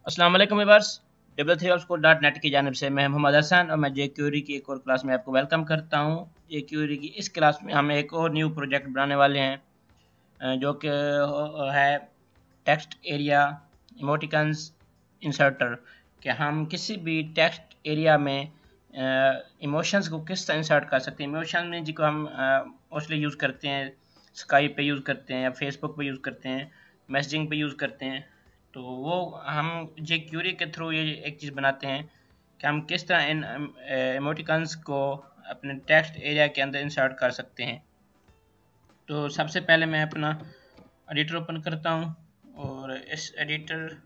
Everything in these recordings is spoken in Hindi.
अस्सलाम वालेकुम व्यूअर्स। Developer3School.net की जानिब से मैं मोहम्मद हसन और मैं jQuery की एक और क्लास में आपको वेलकम करता हूं। jQuery की इस क्लास में हम एक और न्यू प्रोजेक्ट बनाने वाले हैं जो कि है टेक्स्ट एरिया इमोटिकन्स इंसर्टर। कि हम किसी भी टेक्स्ट एरिया में इमोशंस को किस तरह इंसर्ट कर सकते हैं। इमोशन में जिसको हम मोस्टली यूज़ करते हैं, स्काइप पे यूज़ करते हैं या फेसबुक पे यूज़ करते हैं, मैसेजिंग पे यूज़ करते हैं। तो वो हम jQuery के थ्रू ये एक चीज़ बनाते हैं कि हम किस तरह इन इमोटिकन्स को अपने टेक्स्ट एरिया के अंदर इंसर्ट कर सकते हैं। तो सबसे पहले मैं अपना एडिटर ओपन करता हूँ और इस एडिटर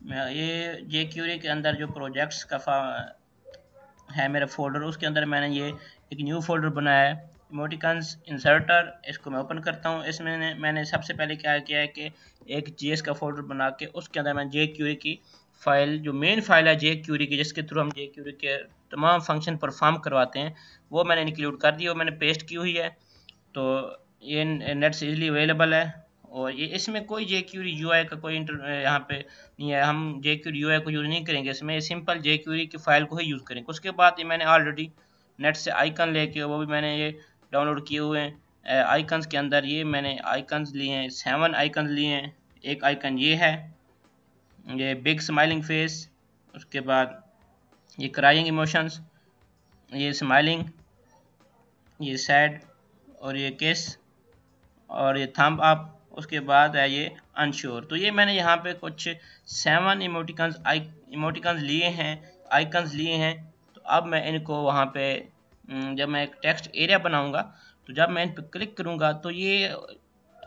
में ये jQuery के अंदर जो प्रोजेक्ट्स का है मेरा फोल्डर, उसके अंदर मैंने ये एक न्यू फोल्डर बनाया है इमोटिकन्स इंसर्टर। इसको मैं ओपन करता हूँ। इसमें मैंने सबसे पहले क्या किया है कि एक जीएस का फोल्डर बना के उसके अंदर मैं jQuery की फाइल, जो मेन फाइल है jQuery की, जिसके थ्रू हम jQuery के तमाम फंक्शन परफॉर्म करवाते हैं, वो मैंने इंक्लूड कर दी और मैंने पेस्ट की हुई है। तो ये नेट से इजीली अवेलेबल है और ये इसमें कोई jQuery UI का कोई यहाँ पे नहीं है। हम jQuery UI को यूज़ नहीं करेंगे, इसमें सिंपल jQuery की फाइल को ही यूज़ करेंगे। उसके बाद ये मैंने ऑलरेडी नेट से आइकन लेके वो भी मैंने ये डाउनलोड किए हुए हैं। आइकन्स के अंदर ये मैंने आइकन्स लिए हैं, 7 आइकन्स लिए हैं। एक आइकन ये है, ये बिग स्माइलिंग फेस। उसके बाद ये क्राइंग इमोशंस, ये स्माइलिंग, ये सैड और ये किस और ये थंब अप। उसके बाद है ये अनश्योर। तो ये मैंने यहाँ पे कुछ 7 इमोटिकन्स लिए हैं, आइकन्स लिए हैं। तो अब मैं इनको वहाँ पे जब मैं एक टेक्स्ट एरिया बनाऊंगा तो जब मैं इन पर क्लिक करूँगा तो ये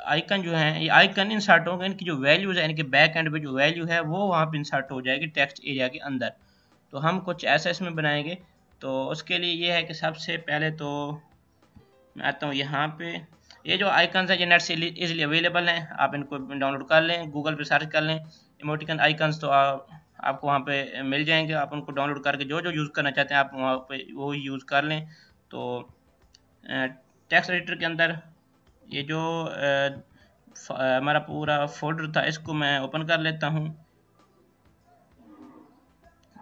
आइकन जो है, ये आइकन इंसर्ट होंगे। इनकी जो वैल्यूज़ है, इनके बैक एंड पे जो वैल्यू है वो वहाँ पे इंसर्ट हो जाएगी टेक्स्ट एरिया के अंदर। तो हम कुछ ऐसा इसमें बनाएंगे। तो उसके लिए ये है कि सबसे पहले तो मैं आता हूँ यहाँ पे। ये जो आइकन्स हैं ये नेट से इजीली अवेलेबल हैं, आप इनको डाउनलोड कर लें, गूगल पे सर्च कर लें इमोटिकन आइकन्स, तो आपको वहाँ पे मिल जाएंगे। आप उनको डाउनलोड करके जो जो यूज़ करना चाहते हैं आप वहाँ पे वो यूज़ कर लें। तो टेक्स्ट एडिटर के अंदर ये जो हमारा पूरा फोल्डर था इसको मैं ओपन कर लेता हूँ।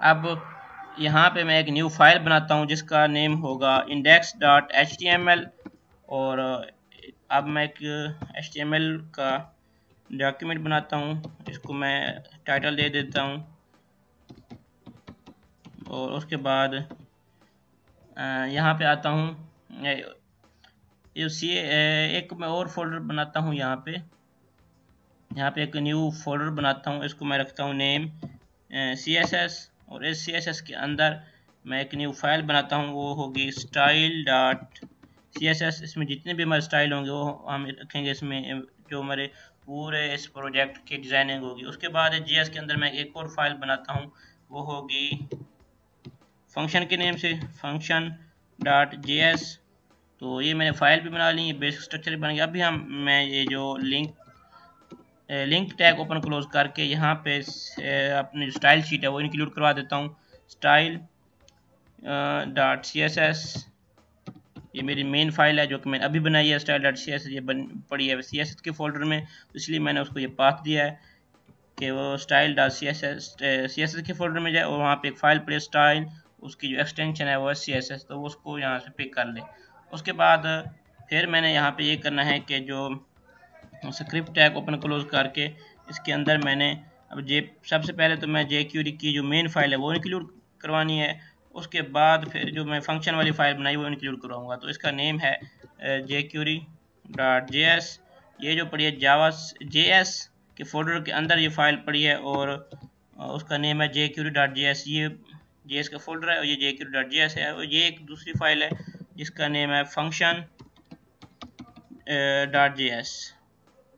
अब यहाँ पे मैं एक न्यू फाइल बनाता हूँ जिसका नेम होगा index.html। और अब मैं एक HTML का डॉक्यूमेंट बनाता हूँ, इसको मैं टाइटल दे देता हूँ। और उसके बाद यहाँ पे आता हूँ, एक मैं और फोल्डर बनाता हूँ। यहाँ पे एक न्यू फोल्डर बनाता हूँ, इसको मैं रखता हूँ नेम CSS। और इस CSS के अंदर मैं एक न्यू फाइल बनाता हूँ, वो होगी style.css। इसमें जितने भी हमारे स्टाइल होंगे वो हम रखेंगे इसमें, जो हमारे पूरे इस प्रोजेक्ट की डिज़ाइनिंग होगी। उसके बाद JS के अंदर मैं एक और फाइल बनाता हूँ, वो होगी फंक्शन के नेम से function.js। तो ये मैंने फाइल भी बना ली, बेसिक स्ट्रक्चर बन गया। अभी मैं ये जो लिंक टैग ओपन क्लोज करके यहाँ पे अपनी जो स्टाइल शीट है वो इंक्लूड करवा देता हूँ, style.css। ये मेरी मेन फाइल है जो कि मैंने अभी बनाई है, style.css। ये पड़ी है CSS के फोल्डर में, इसलिए मैंने उसको ये पाथ दिया है कि वो style.css के फोल्डर में जाए और वहाँ पे एक फाइल पड़े स्टाइल, उसकी जो एक्सटेंशन है वो है CSS, तो उसको यहाँ से पिक कर ले। उसके बाद फिर मैंने यहाँ पे ये करना है कि जो स्क्रिप्ट टैग ओपन क्लोज करके इसके अंदर मैंने अब सबसे पहले तो मैं jQuery की जो मेन फाइल है वो इंक्लूड करवानी है। उसके बाद फिर जो मैं फंक्शन वाली फाइल बनाई वो इंक्लूड करवाऊँगा। तो इसका नेम है jQuery.js। ये जो पड़ी है JS के फोल्डर के अंदर ये फाइल पड़ी है और उसका नेम है jQuery.js। ये JS का फोल्डर है और ये jQuery.js है। और ये एक दूसरी फाइल है जिसका नेम है function.js।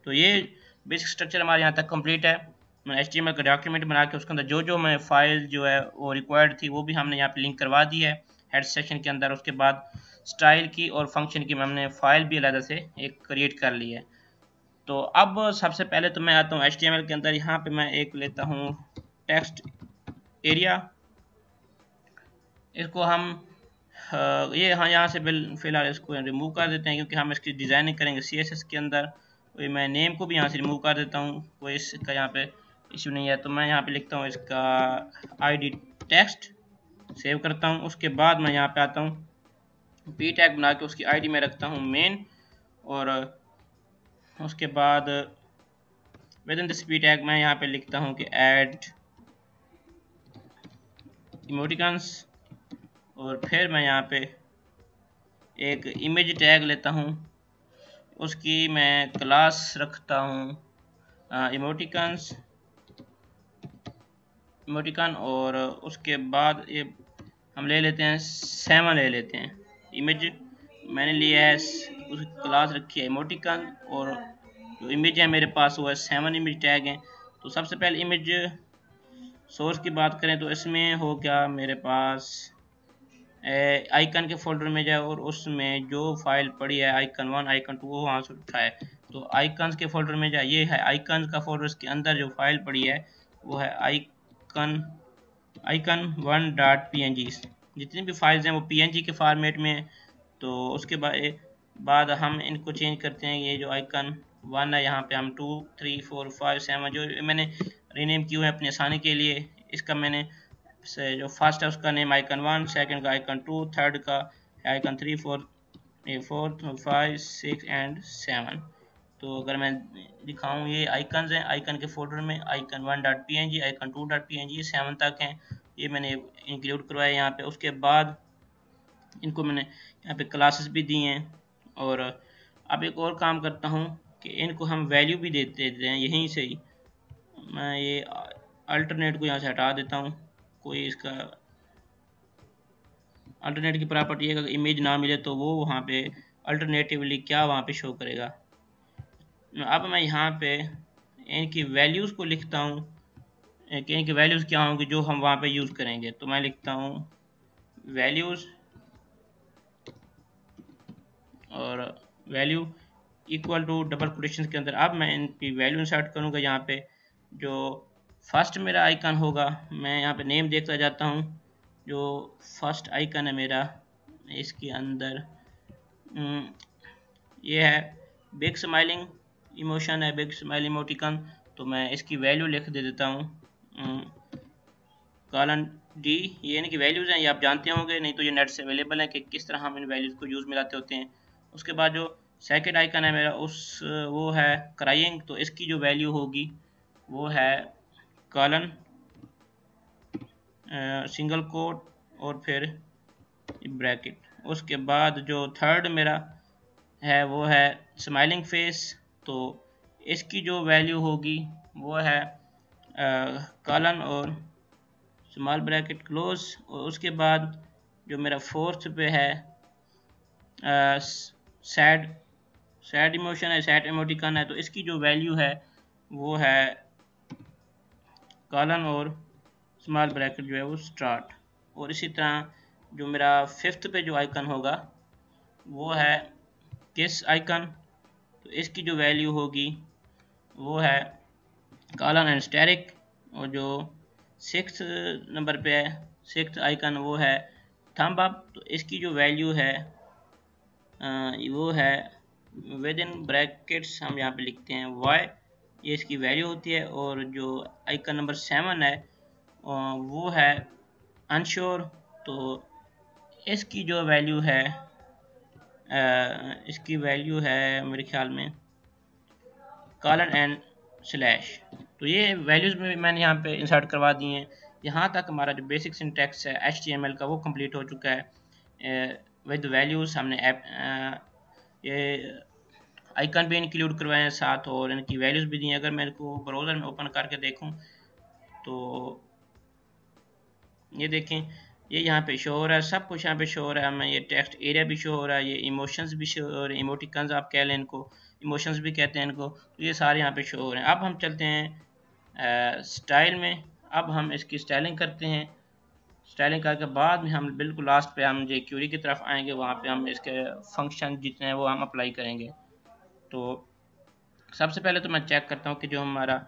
तो ये बेसिक स्ट्रक्चर हमारे यहाँ तक कंप्लीट है। मैं HTML का डॉक्यूमेंट बना के उसके अंदर जो जो मैं फाइल जो है वो रिक्वायर्ड थी वो भी हमने यहाँ पे लिंक करवा दी है हेड सेक्शन के अंदर। उसके बाद स्टाइल की और फंक्शन की हमने फाइल भी अलग से एक क्रिएट कर ली है। तो अब सबसे पहले तो मैं आता हूँ HTML के अंदर। यहाँ पे मैं एक लेता हूँ टेक्स्ट एरिया, इसको हम यहाँ से फिलहाल इसको रिमूव कर देते हैं क्योंकि हम इसकी डिज़ाइनिंग करेंगे CSS के अंदर। तो मैं नेम को भी यहाँ से रिमूव कर देता हूँ, कोई इसका यहाँ पे इशू नहीं है। तो मैं यहाँ पे लिखता हूँ इसका ID टेक्स्ट, सेव करता हूँ। उसके बाद मैं यहाँ पे आता हूँ, पी टैग बना के उसकी ID में रखता हूँ मेन, और उसके बाद with in this P tag मैं यहाँ पे लिखता हूँ कि ऐड इमोटिकॉन्स, और फिर मैं यहाँ पे एक इमेज टैग लेता हूँ, उसकी मैं क्लास रखता हूँ इमोटिकॉन्स, इमोटिकॉन, और उसके बाद ये हम ले लेते हैं 7 ले लेते हैं। इमेज मैंने लिया है, उसकी क्लास रखी है इमोटिकॉन, और जो इमेज है मेरे पास वो है 7 इमेज टैग हैं। तो सबसे पहले इमेज सोर्स की बात करें तो इसमें हो गया मेरे पास आइकन के फोल्डर में जाए, और उसमें जो फाइल पड़ी है आइकन 1 आइकन 2 वो वहाँ से उठाए। तो आइकन्स के फोल्डर में जाए, ये है आइकन्स का फोल्डर, इसके अंदर जो फाइल पड़ी है वो है आइकन 1.png। जितनी भी फाइल्स हैं वो png के फॉर्मेट में है। तो उसके बाद हम इनको चेंज करते हैं। ये जो आइकन 1 है यहाँ पे हम 2 3 4 5 7 जो मैंने रीनेम किए हैं अपनी आसानी के लिए, इसका मैंने से जो फर्स्ट है उसका नेम आइकन 1, सेकंड का आइकन 2, थर्ड का आइकन 3, फोर्थ 5 6 एंड 7। तो अगर मैं दिखाऊं, ये आइकन्स हैं, आइकन के फोल्डर में आइकन 1.png आइकन 2.png 7 तक हैं, ये मैंने इंक्लूड करवाया यहाँ पे। उसके बाद इनको मैंने यहाँ पे क्लासेस भी दी हैं। और अब एक और काम करता हूँ कि इनको हम वैल्यू भी देते हैं यहीं से ही। मैं ये अल्टरनेट को यहाँ से हटा देता हूँ। कोई इसका अल्टरनेट की प्रॉपर्टी है, अगर इमेज ना मिले तो वो वहाँ पे अल्टरनेटिवली क्या वहाँ पे शो करेगा। अब मैं यहाँ पे इनकी वैल्यूज़ को लिखता हूँ कि इनकी वैल्यूज़ क्या होंगी जो हम वहाँ पे यूज़ करेंगे। तो मैं लिखता हूँ वैल्यूज़, और value equal to double quotation के अंदर अब मैं इनकी वैल्यू इंसर्ट करूँगा। यहाँ पे जो फर्स्ट मेरा आइकन होगा, मैं यहाँ पे नेम देखता जाता हूँ। जो फर्स्ट आइकन है मेरा, इसके अंदर ये है बिग स्माइलिंग इमोशन है, बिग स्माइल इमोटिकन। तो मैं इसकी वैल्यू लिख दे देता हूँ कॉलन डी। ये इनकी वैल्यूज़ हैं, ये आप जानते होंगे, नहीं तो ये नेट से अवेलेबल है कि किस तरह हम इन वैल्यूज़ को यूज़ में लाते होते हैं। उसके बाद जो सेकंड आइकन है मेरा वो है क्राइंग, तो इसकी जो वैल्यू होगी वो है कॉलन सिंगल कोट और फिर ब्रैकेट। उसके बाद जो थर्ड मेरा है वो है स्माइलिंग फेस, तो इसकी जो वैल्यू होगी वो है कॉलन और स्मॉल ब्रैकेट क्लोज। और उसके बाद जो मेरा फोर्थ पे है सैड इमोशन है, सैड इमोटिकन है, तो इसकी जो वैल्यू है वो है कॉलन और स्मॉल ब्रैकेट जो है वो स्टार्ट। और इसी तरह जो मेरा फिफ्थ पे जो आइकन होगा वो है किस आइकन, तो इसकी जो वैल्यू होगी वो है कॉलन एंड स्टेरिक। और जो सिक्स नंबर पे है, सिक्स आइकन, वो है थंब अप, तो इसकी जो वैल्यू है वो है विद इन ब्रैकेट्स हम यहाँ पे लिखते हैं वाई, ये इसकी वैल्यू होती है। और जो आइकन नंबर 7 है वो है अनश्योर, तो इसकी जो वैल्यू है इसकी वैल्यू है मेरे ख्याल में कॉलन एंड स्लैश। तो ये वैल्यूज़ में मैंने यहाँ पे इंसर्ट करवा दी हैं। यहाँ तक हमारा जो बेसिक सिंटैक्स है HTML का वो कंप्लीट हो चुका है। विद वैल्यूज़ हमने ये आइकन भी इंक्लूड करवाए हैं साथ, और इनकी वैल्यूज़ भी दी हैं। अगर मैं इनको ब्राउज़र में ओपन करके देखूँ तो ये देखें, ये यहाँ पे शो हो रहा है, सब कुछ यहाँ पे शो हो रहा है। हमें ये टेक्स्ट एरिया भी शो हो रहा है, ये इमोशंस भी शो हो रहे हैं, इमोटिकन्स आप कह लें इनको, इमोशंस भी कहते हैं इनको, तो ये सारे यहाँ पे शो हो रहे हैं। अब हम चलते हैं स्टाइल में। अब हम इसकी स्टाइलिंग करते हैं। स्टाइलिंग करके बाद में हम बिल्कुल लास्ट पे हम जो क्यूरी की तरफ आएंगे, वहाँ पे हम इसके फंक्शन जितने हैं वो हम अप्लाई करेंगे। तो सबसे पहले तो मैं चेक करता हूँ कि जो हमारा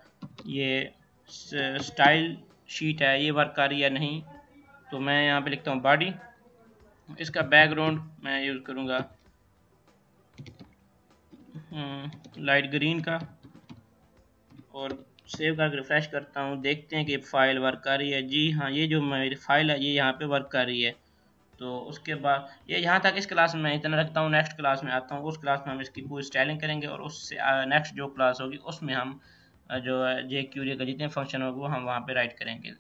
ये स्टाइल शीट है ये वर्क कर रही है या नहीं। तो मैं यहाँ पे लिखता हूँ बॉडी, इसका बैकग्राउंड मैं यूज़ करूँगा लाइट ग्रीन का, और सेव करके रिफ्रेश करता हूँ, देखते हैं कि फाइल वर्क कर रही है। जी हाँ, ये जो मेरी फाइल है ये यहाँ पे वर्क कर रही है। तो उसके बाद ये यहाँ तक इस क्लास में इतना रखता हूँ। नेक्स्ट क्लास में आता हूँ, उस क्लास में हम इसकी पूरी स्टाइलिंग करेंगे और उससे नेक्स्ट जो क्लास होगी उसमें हम जो जे क्यूरी का जितने फंक्शन होगा वो हम वहाँ पे राइट करेंगे।